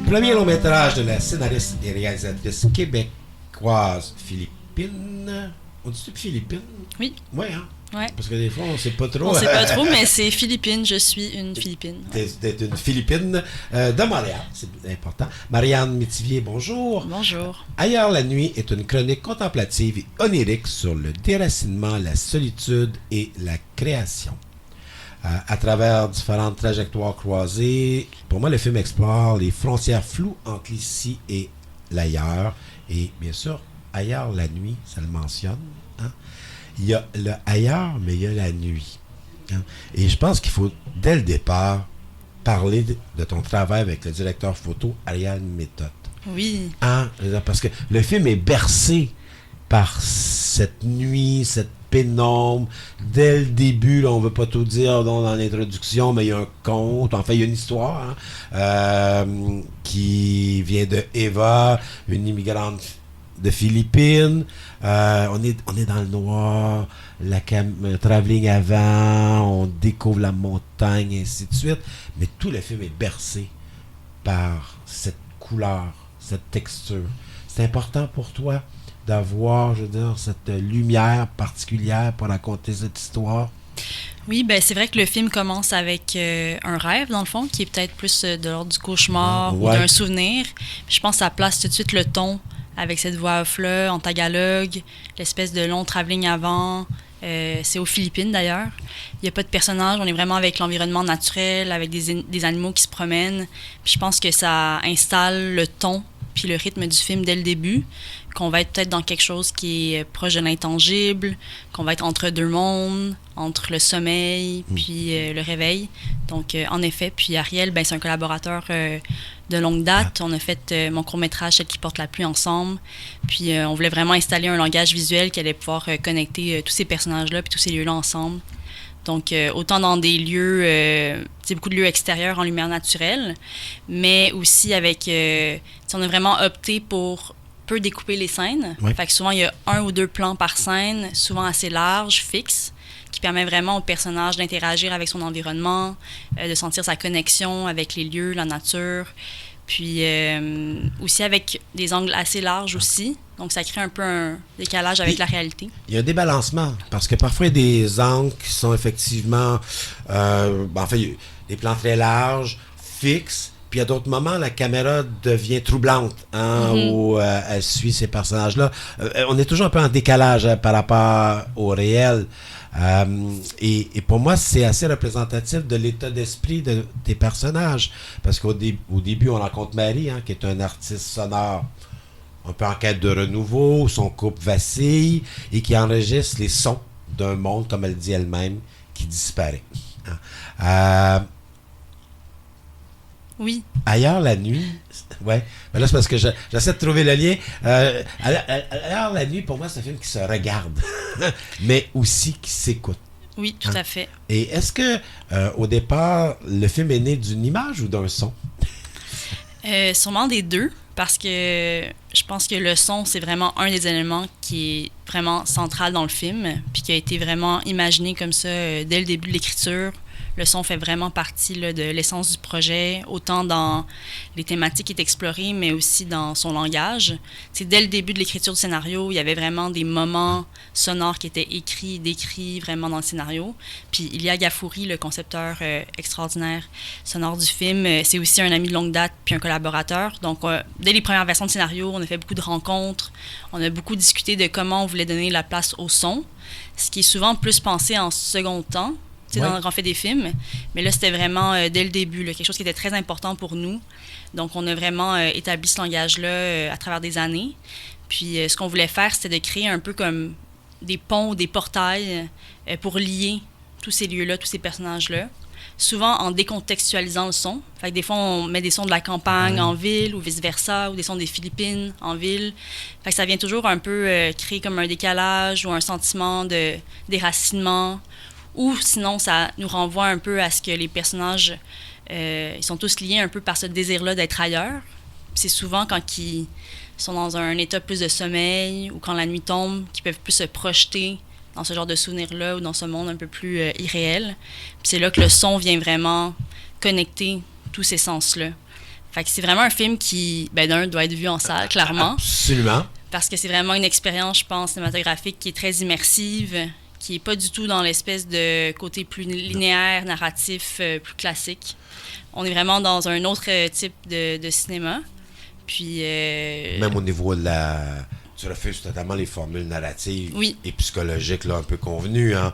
Premier long métrage de la scénariste et réalisatrice québécoise philippine. On dit-tu Philippine? Oui. Oui, hein? Ouais. Parce que des fois, on ne sait pas trop. On sait pas trop, mais c'est Philippine. Je suis une Philippine. D'être une Philippine de Montréal, c'est important. Marianne Métivier, bonjour. Bonjour. Ailleurs la nuit est une chronique contemplative et onirique sur le déracinement, la solitude et la création. À travers différentes trajectoires croisées, pour moi, le film explore les frontières floues entre l'ici et l'ailleurs. Et bien sûr, ailleurs la nuit, ça le mentionne. Hein? Il y a le ailleurs, mais il y a la nuit. Hein? Et je pense qu'il faut, dès le départ, parler de ton travail avec le directeur photo, Ariane Méthode. Oui. Hein? Parce que le film est bercé par cette nuit, cette pénombre. Dès le début, là, on ne veut pas tout dire dans l'introduction, mais il y a un conte, enfin il y a une histoire qui vient de Eva, une immigrante de Philippines. On est dans le noir, travelling avant, on découvre la montagne, et ainsi de suite. Mais tout le film est bercé par cette couleur, cette texture. C'est important pour toi d'avoir, je veux dire, cette lumière particulière pour raconter cette histoire? Oui, ben c'est vrai que le film commence avec un rêve, dans le fond, qui est peut-être plus de l'ordre du cauchemar ou d'un souvenir. Puis je pense que ça place tout de suite le ton avec cette voix off-là, en tagalog, l'espèce de long travelling avant. C'est aux Philippines, d'ailleurs. Il n'y a pas de personnage, on est vraiment avec l'environnement naturel, avec des animaux qui se promènent. Puis je pense que ça installe le ton puis le rythme du film dès le début, qu'on va être peut-être dans quelque chose qui est proche de l'intangible, qu'on va être entre deux mondes, entre le sommeil puis le réveil. Donc, en effet, puis Ariel, ben, c'est un collaborateur de longue date. On a fait mon court-métrage « Celle qui porte la pluie » ensemble. Puis, on voulait vraiment installer un langage visuel qui allait pouvoir connecter tous ces personnages-là puis tous ces lieux-là ensemble. Donc, autant dans des lieux, c'est beaucoup de lieux extérieurs en lumière naturelle, mais aussi avec, on a vraiment opté pour peu découper les scènes. Oui. Fait que souvent, il y a 1 ou 2 plans par scène, souvent assez larges, fixes, qui permet vraiment au personnage d'interagir avec son environnement, de sentir sa connexion avec les lieux, la nature. Puis aussi avec des angles assez larges aussi. Donc, ça crée un peu un décalage avec la réalité. Il y a un débalancement, parce que parfois, il y a des angles qui sont effectivement... des plans très larges, fixes, puis à d'autres moments, la caméra devient troublante, où elle suit ces personnages-là. On est toujours un peu en décalage par rapport au réel. Et pour moi, c'est assez représentatif de l'état d'esprit des personnages. Parce qu'au début, on rencontre Marie, qui est un artiste sonore un peu en quête de renouveau, son couple vacille et qui enregistre les sons d'un monde, comme elle dit elle-même, qui disparaît. Oui. Ailleurs la nuit, ouais. Mais là, c'est parce que j'essaie de trouver le lien. Ailleurs la nuit, pour moi, c'est un film qui se regarde, mais aussi qui s'écoute. Oui, tout à fait. Et est-ce que, au départ, le film est né d'une image ou d'un son? Sûrement des deux, parce que je pense que le son, c'est vraiment un des éléments qui est vraiment central dans le film, puis qui a été vraiment imaginé comme ça dès le début de l'écriture. Le son fait vraiment partie là, de l'essence du projet, autant dans les thématiques qui est explorées, mais aussi dans son langage. C'est dès le début de l'écriture du scénario, il y avait vraiment des moments sonores qui étaient écrits, décrits vraiment dans le scénario. Puis Ilia Gafouri, le concepteur extraordinaire sonore du film, c'est aussi un ami de longue date puis un collaborateur. Donc, dès les premières versions de scénario, on a fait beaucoup de rencontres. On a beaucoup discuté de comment on voulait donner la place au son, ce qui est souvent plus pensé en second temps. Quand on fait des films. Mais là, c'était vraiment dès le début, là, quelque chose qui était très important pour nous. Donc, on a vraiment établi ce langage-là à travers des années. Puis, ce qu'on voulait faire, c'était de créer un peu comme des ponts, des portails pour lier tous ces lieux-là, tous ces personnages-là. Souvent en décontextualisant le son. Fait que des fois, on met des sons de la campagne en ville ou vice-versa, ou des sons des Philippines en ville. Fait que ça vient toujours un peu créer comme un décalage ou un sentiment de déracinement. Ou sinon, ça nous renvoie un peu à ce que les personnages, ils sont tous liés un peu par ce désir-là d'être ailleurs. C'est souvent quand ils sont dans un état plus de sommeil ou quand la nuit tombe, qu'ils peuvent plus se projeter dans ce genre de souvenirs-là ou dans ce monde un peu plus irréel. Puis c'est là que le son vient vraiment connecter tous ces sens-là. Fait que c'est vraiment un film qui, d'un, doit être vu en salle, clairement. Absolument. Parce que c'est vraiment une expérience, je pense, cinématographique qui est très immersive, qui est pas du tout dans l'espèce de côté plus linéaire, narratif, plus classique. On est vraiment dans un autre type de cinéma. Puis... Même au niveau de tu refuses totalement les formules narratives et psychologiques là, un peu convenues, hein,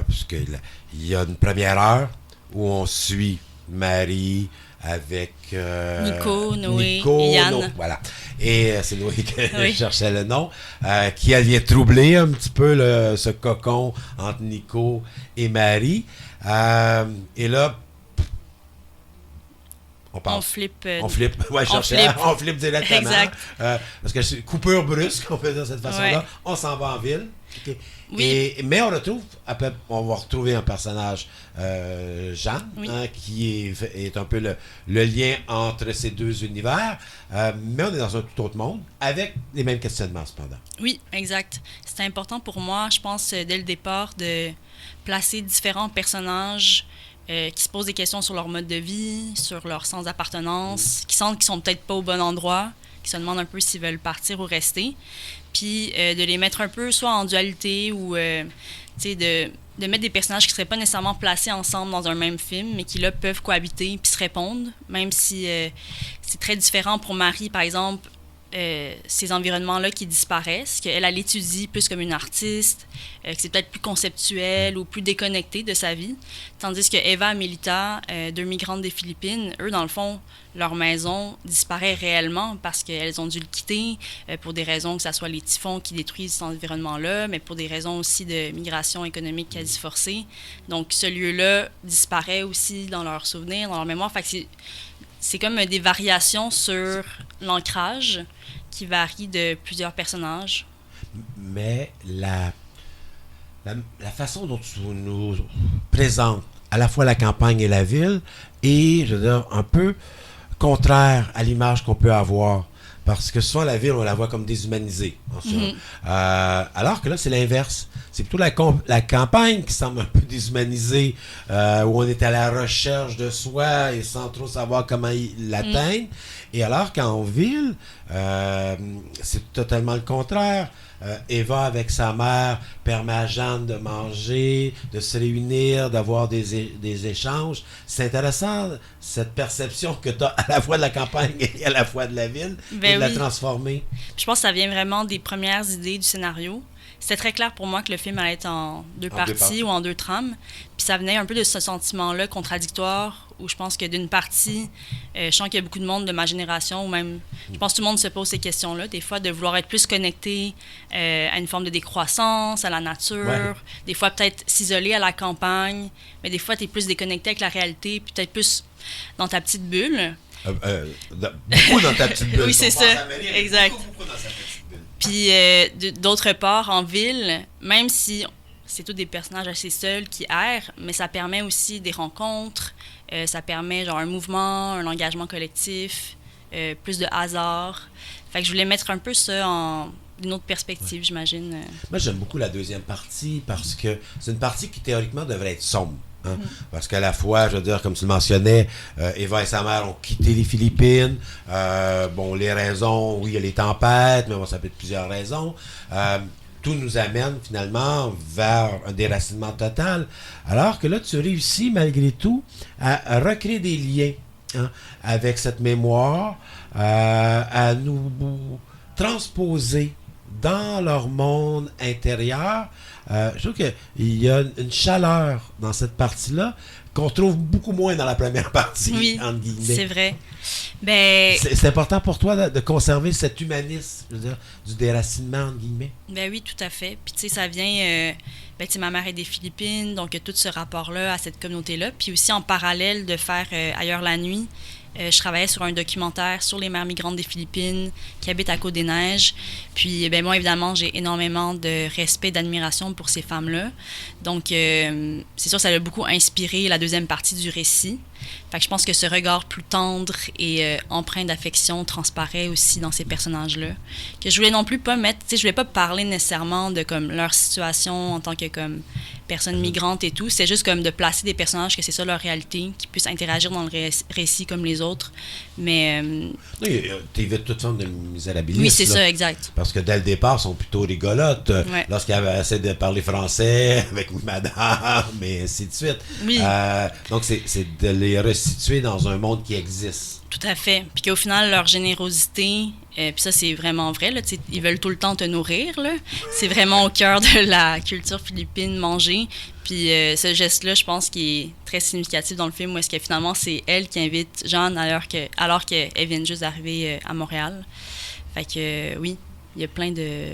puisqu'il y a une première heure où on suit Marie avec Noé et Yann. Voilà. Et c'est Noé que je cherchais le nom, qui elle vient troubler un petit peu ce cocon entre Nico et Marie. Et là, on flippe. Ouais, on flippe directement. Exact. Parce que c'est coupure brusque, on peut dire de cette façon-là. Ouais. On s'en va en ville. Okay. Oui. Mais on va retrouver un personnage, Jeanne, qui est un peu le lien entre ces deux univers. Mais on est dans un tout autre monde, avec les mêmes questionnements, cependant. Oui, exact. C'était important pour moi, je pense, dès le départ, de placer différents personnages qui se posent des questions sur leur mode de vie, sur leur sens d'appartenance, qui sentent qu'ils sont peut-être pas au bon endroit, qui se demandent un peu s'ils veulent partir ou rester, puis de les mettre un peu soit en dualité ou de mettre des personnages qui seraient pas nécessairement placés ensemble dans un même film, mais qui là peuvent cohabiter puis se répondre, même si c'est très différent pour Marie, par exemple. Ces environnements-là qui disparaissent, qu'elle étudie plus comme une artiste, que c'est peut-être plus conceptuel ou plus déconnecté de sa vie. Tandis que Eva et Melita, deux migrantes des Philippines, eux, dans le fond, leur maison disparaît réellement parce qu'elles ont dû le quitter pour des raisons que ce soit les typhons qui détruisent cet environnement-là, mais pour des raisons aussi de migration économique quasi forcée. Donc, ce lieu-là disparaît aussi dans leurs souvenirs, dans leur mémoire. Fait que c'est comme des variations sur l'ancrage qui varie de plusieurs personnages. Mais la façon dont tu nous présentes à la fois la campagne et la ville est, je veux dire, un peu contraire à l'image qu'on peut avoir. Parce que souvent, la ville, on la voit comme déshumanisée. Alors que là, c'est l'inverse. C'est plutôt la campagne qui semble un peu déshumanisée, où on est à la recherche de soi et sans trop savoir comment l'atteindre. Et alors qu'en ville, c'est totalement le contraire. Eva, avec sa mère, permet à Jeanne de manger, de se réunir, d'avoir des échanges. C'est intéressant, cette perception que tu as à la fois de la campagne et à la fois de la ville, et de la transformer. Je pense que ça vient vraiment des premières idées du scénario. C'était très clair pour moi que le film allait être en deux parties ou en deux trames. Puis ça venait un peu de ce sentiment-là contradictoire, où je pense que d'une partie, je sens qu'il y a beaucoup de monde de ma génération, ou même, je pense que tout le monde se pose ces questions-là, des fois, de vouloir être plus connecté à une forme de décroissance, à la nature, des fois peut-être s'isoler à la campagne, mais des fois, tu es plus déconnecté avec la réalité, puis peut-être plus dans ta petite bulle. Beaucoup dans ta petite bulle. Oui, c'est ça, exact. Beaucoup dans sa petite bulle. Puis, d'autre part, en ville, même si c'est tous des personnages assez seuls qui errent, mais ça permet aussi des rencontres, ça permet genre un mouvement, un engagement collectif, plus de hasard. Fait que je voulais mettre un peu ça en une autre perspective, j'imagine. Moi, j'aime beaucoup la deuxième partie parce que c'est une partie qui, théoriquement, devrait être sombre. Hein? Parce qu'à la fois, je veux dire, comme tu le mentionnais, Eva et sa mère ont quitté les Philippines. Les raisons, oui, il y a les tempêtes, mais bon, ça peut être plusieurs raisons. Tout nous amène finalement vers un déracinement total. Alors que là, tu réussis malgré tout à recréer des liens avec cette mémoire, à nous transposer dans leur monde intérieur. Je trouve qu'il y a une chaleur dans cette partie-là qu'on trouve beaucoup moins dans la première partie, entre guillemets. C'est vrai. C'est important pour toi de conserver cet humanisme, je veux dire, du déracinement, entre guillemets? Ben oui, tout à fait. Puis tu sais, ça vient... ma mère est des Philippines, donc tout ce rapport-là à cette communauté-là. Puis aussi, en parallèle de faire Ailleurs la nuit, je travaillais sur un documentaire sur les mères migrantes des Philippines qui habitent à Côte-des-Neiges. Puis, moi, évidemment, j'ai énormément de respect et d'admiration pour ces femmes-là. Donc, c'est sûr, ça a beaucoup inspiré la deuxième partie du récit. Fait que je pense que ce regard plus tendre et empreint d'affection transparaît aussi dans ces personnages-là. Que je voulais non plus pas mettre... Tu sais, je voulais pas parler nécessairement de comme leur situation en tant que comme personnes migrantes et tout. C'est juste comme de placer des personnages que c'est ça leur réalité, qui puissent interagir dans le récit comme les autres. Mais... Oui, t'évites toute forme de misérabilisme. Oui, c'est là. ça, exact. Parce que dès le départ, ils sont plutôt rigolotes. Ouais. Lorsqu'ils essaient de parler français avec madame, et ainsi de suite. Oui. Donc, c'est de les resituer dans un monde qui existe. Tout à fait. Puis qu'au final, leur générosité, puis ça, c'est vraiment vrai, là, ils veulent tout le temps te nourrir, là. C'est vraiment au cœur de la culture philippine, manger. Puis ce geste-là, je pense qu'il est très significatif dans le film, où est-ce que finalement, c'est elle qui invite Jeanne alors qu'elle vient juste d'arriver à Montréal. Fait que oui, il y a plein de...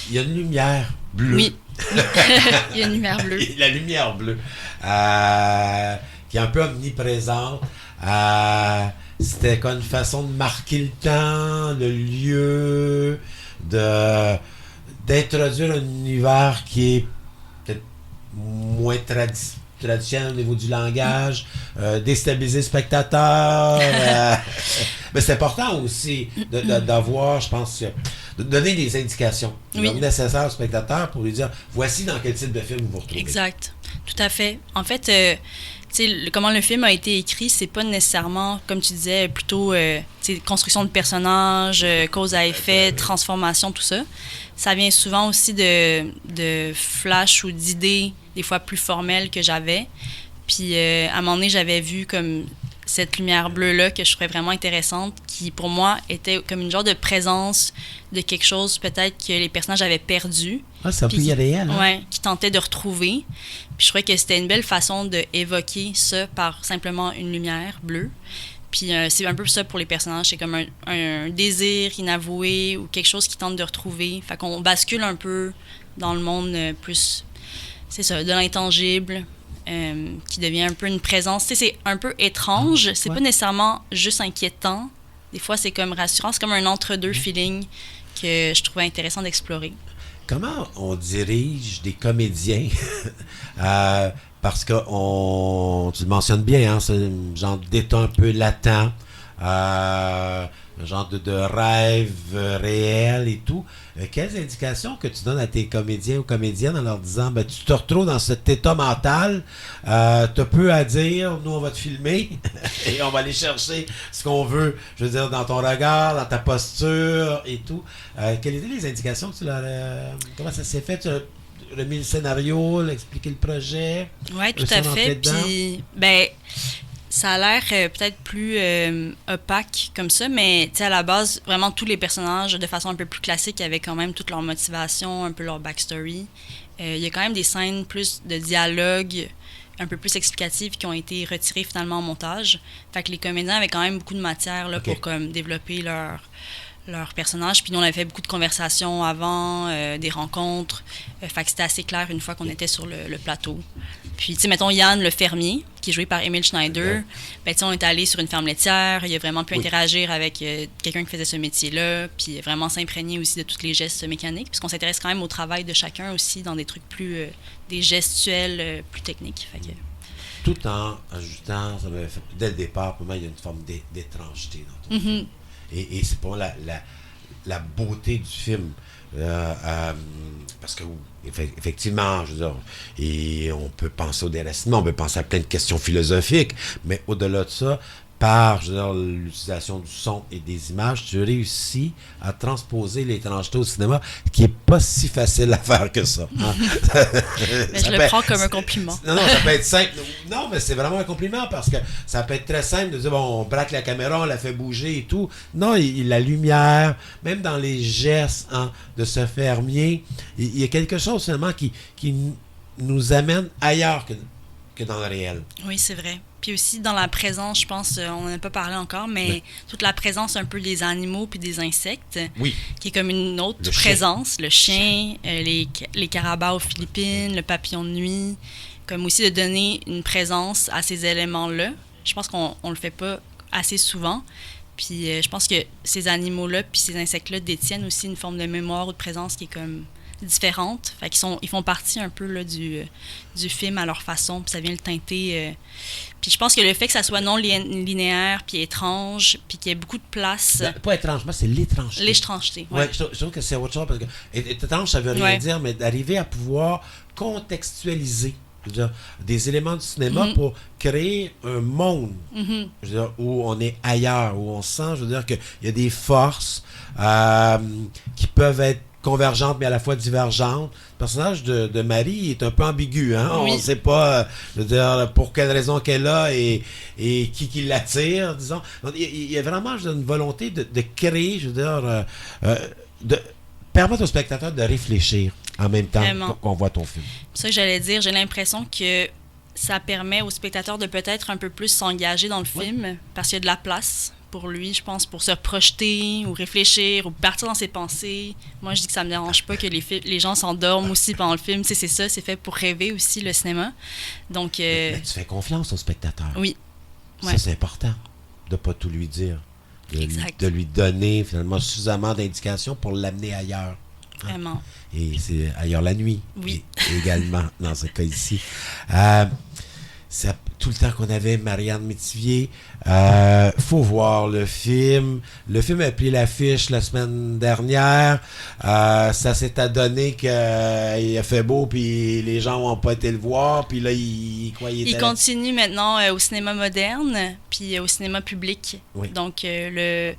Il y a une lumière bleue. Oui, il y a une lumière bleue. La lumière bleue, qui est un peu omniprésente. C'était comme une façon de marquer le temps, le lieu, d'introduire un univers qui est peut-être moins traditionnel au niveau du langage, déstabiliser le spectateur. Mais c'est important aussi d'avoir, je pense, de donner des indications nécessaires au spectateur pour lui dire voici dans quel type de film vous vous retrouvez. Exact, tout à fait. En fait, comment le film a été écrit, c'est pas nécessairement, comme tu disais, plutôt construction de personnages, cause à effet, transformation, tout ça. Ça vient souvent aussi de flash ou d'idées, des fois plus formelles que j'avais. Puis à un moment donné, j'avais vu comme cette lumière bleue-là que je trouvais vraiment intéressante, qui pour moi était comme une genre de présence de quelque chose peut-être que les personnages avaient perdu. Ah, c'est un peu irréel. Hein? Ouais, qui tentaient de retrouver. Puis je trouvais que c'était une belle façon d'évoquer ça par simplement une lumière bleue. Puis c'est un peu ça pour les personnages, c'est comme un désir inavoué ou quelque chose qu'ils tentent de retrouver. Fait qu'on bascule un peu dans le monde plus, c'est ça, de l'intangible, qui devient un peu une présence. Tu sais, c'est un peu étrange, c'est pas nécessairement juste inquiétant. Des fois, c'est comme rassurant, c'est comme un entre-deux feeling que je trouvais intéressant d'explorer. Comment on dirige des comédiens? Parce que tu le mentionnes bien, hein, c'est un genre d'état un peu latent, un genre de rêve réel et tout. Quelles indications que tu donnes à tes comédiens ou comédiennes en leur disant tu te retrouves dans cet état mental, t'as peu à dire, nous on va te filmer et on va aller chercher ce qu'on veut, je veux dire, dans ton regard, dans ta posture et tout. Quelles étaient les indications que tu leur comment ça s'est fait? Tu as remis le scénario, expliqué le projet? Oui, tout à fait. Puis, ça a l'air peut-être plus opaque comme ça, mais à la base, vraiment tous les personnages, de façon un peu plus classique, avaient quand même toute leur motivation, un peu leur backstory. Il y a quand même des scènes plus de dialogue, un peu plus explicatives, qui ont été retirées finalement en montage. Fait que les comédiens avaient quand même beaucoup de matière là, pour comme, développer leur personnage. Puis nous, on avait fait beaucoup de conversations avant, des rencontres. Fait que c'était assez clair une fois qu'on était sur le plateau. Puis, tu sais, mettons Yann, le fermier, qui est joué par Emile Schneider, tu sais, on est allé sur une ferme laitière, il a vraiment pu interagir avec quelqu'un qui faisait ce métier-là, puis vraiment s'imprégner aussi de tous les gestes mécaniques, puisqu'on s'intéresse quand même au travail de chacun aussi, dans des trucs plus, des gestuels plus techniques. Fait que... Tout en ajoutant, dès le départ, pour moi, il y a une forme d'étrangeté dans ton film. Et c'est pour la beauté du film. Parce que effectivement, je veux dire, et on peut penser au déracinement, on peut penser à plein de questions philosophiques, mais au-delà de ça, par l'utilisation du son et des images, tu réussis à transposer l'étrangeté au cinéma, qui est pas si facile à faire que ça. Hein? Mais je le prends comme un compliment. Non, ça peut être simple. Non, mais c'est vraiment un compliment parce que ça peut être très simple de dire, bon, on braque la caméra, on la fait bouger et tout. Non, la lumière, même dans les gestes de ce fermier, il y a quelque chose finalement qui nous amène ailleurs que dans le réel. Oui, c'est vrai. Puis aussi, dans la présence, je pense, on n'en a pas parlé encore, mais toute la présence un peu des animaux puis des insectes, qui est comme une autre présence. Le chien, les carabas aux Philippines, le papillon de nuit, comme aussi de donner une présence à ces éléments-là. Je pense qu'on le fait pas assez souvent. Puis je pense que ces animaux-là puis ces insectes-là détiennent aussi une forme de mémoire ou de présence qui est comme différentes. Fait ils font partie un peu là, du film à leur façon, puis ça vient le teinter. Puis je pense que le fait que ça soit non linéaire, puis étrange, puis qu'il y ait beaucoup de place. Pas étrangement, c'est l'étrangeté. L'étrangeté, ouais. Je trouve que c'est autre chose parce que étrange, ça veut rien dire, mais d'arriver à pouvoir contextualiser, je veux dire, des éléments du cinéma pour créer un monde, je veux dire, où on est ailleurs, où on sent, je veux dire, qu'il y a des forces qui peuvent être convergentes mais à la fois divergentes. Le personnage de Marie est un peu ambigu, hein? Oui. On ne sait pas, je veux dire, pour quelle raison qu'elle a et qui l'attire, disons. Donc, il y a vraiment je veux dire, une volonté de créer, je veux dire, de permettre au spectateur de réfléchir en même temps qu'on voit ton film. C'est ça que j'allais dire. J'ai l'impression que ça permet au spectateur de peut-être un peu plus s'engager dans le film parce qu'il y a de la place pour lui, je pense, pour se projeter ou réfléchir ou partir dans ses pensées. Moi, je dis que ça me dérange pas que les gens s'endorment aussi pendant le film. Tu sais, c'est ça, c'est fait pour rêver aussi, le cinéma. Donc, mais tu fais confiance au spectateur. Oui. Ça, c'est important de ne pas tout lui dire. De lui donner, finalement, suffisamment d'indications pour l'amener ailleurs. Hein? Vraiment. Et c'est ailleurs la nuit. Oui. Également, dans ce cas ici. Tout le temps qu'on avait Marianne Métivier, faut voir le film. Le film a pris l'affiche la semaine dernière. Ça s'est adonné qu'il a fait beau, puis les gens n'ont pas été le voir. Puis là, il continue maintenant au cinéma moderne, puis au cinéma public. Oui. Donc, le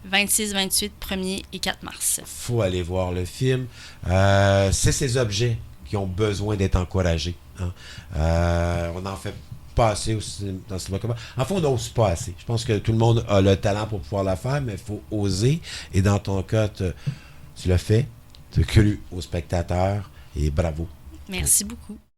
26, 28, 1er et 4 mars. Faut aller voir le film. C'est ces objets qui ont besoin d'être encouragés. Hein. On en fait pas assez dans le cinéma commun. En fait, on n'ose pas assez. Je pense que tout le monde a le talent pour pouvoir la faire, mais il faut oser. Et dans ton cas, tu l'as fait. Tu as cru au spectateur et bravo. Merci beaucoup.